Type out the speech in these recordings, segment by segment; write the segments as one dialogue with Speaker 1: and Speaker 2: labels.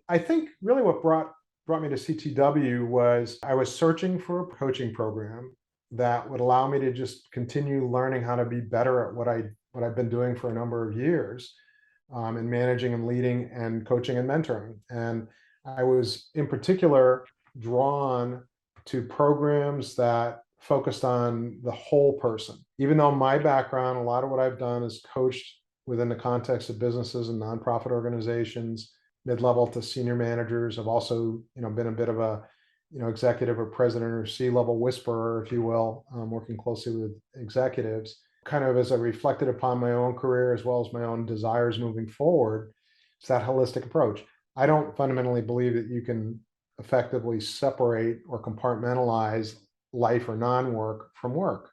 Speaker 1: I think really what brought me to CTW was I was searching for a coaching program that would allow me to just continue learning how to be better at what I've been doing for a number of years, in managing and leading and coaching and mentoring. And I was in particular drawn to programs that focused on the whole person. Even though my background, a lot of what I've done is coached within the context of businesses and nonprofit organizations, mid-level to senior managers. I've also, been a bit of a, executive or president or C-level whisperer, if you will, working closely with executives. Kind of as I reflected upon my own career as well as my own desires moving forward, it's that holistic approach. I don't fundamentally believe that you can effectively separate or compartmentalize life or non-work from work.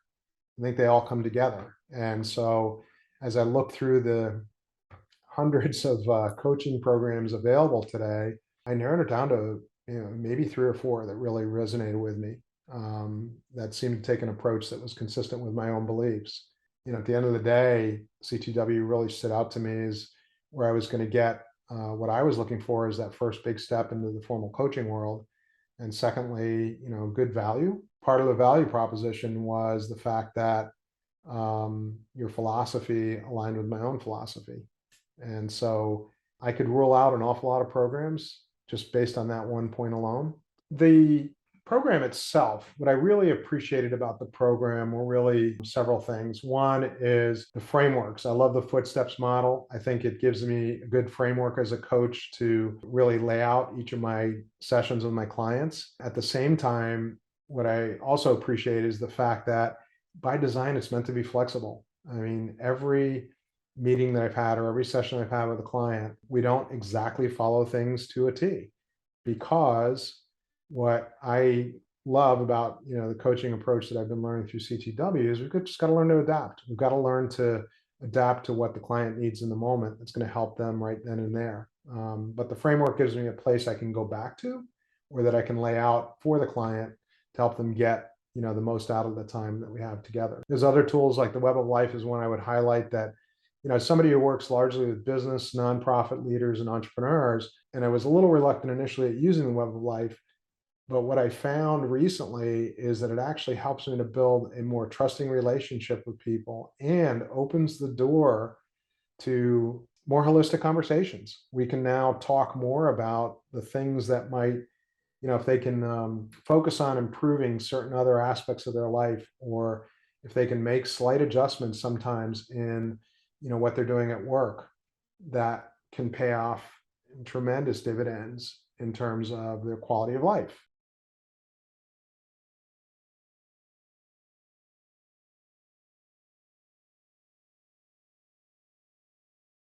Speaker 1: I think they all come together. And so as I look through the hundreds of coaching programs available today, I narrowed it down to maybe three or four that really resonated with me. That seemed to take an approach that was consistent with my own beliefs. At the end of the day, CTW really stood out to me as where I was going to get what I was looking for is that first big step into the formal coaching world. And secondly, good value. Part of the value proposition was the fact that your philosophy aligned with my own philosophy. And so I could rule out an awful lot of programs just based on that one point alone. The program itself, what I really appreciated about the program were really several things. One is the frameworks. I love the footsteps model. I think it gives me a good framework as a coach to really lay out each of my sessions with my clients. At the same time, what I also appreciate is the fact that by design, it's meant to be flexible. I mean, every meeting that I've had or every session I've had with a client, we don't exactly follow things to a T, because what I love about the coaching approach that I've been learning through CTW is we've just got to learn to adapt. We've got to learn to adapt to what the client needs in the moment. That's going to help them right then and there. But the framework gives me a place I can go back to, or that I can lay out for the client to help them get the most out of the time that we have together. There's other tools like the Web of Life is one I would highlight that somebody who works largely with business, nonprofit leaders, and entrepreneurs. And I was a little reluctant initially at using the Web of Life, but what I found recently is that it actually helps me to build a more trusting relationship with people and opens the door to more holistic conversations. We can now talk more about the things that might, if they can focus on improving certain other aspects of their life, or if they can make slight adjustments sometimes in what they're doing at work, that can pay off in tremendous dividends in terms of their quality of life.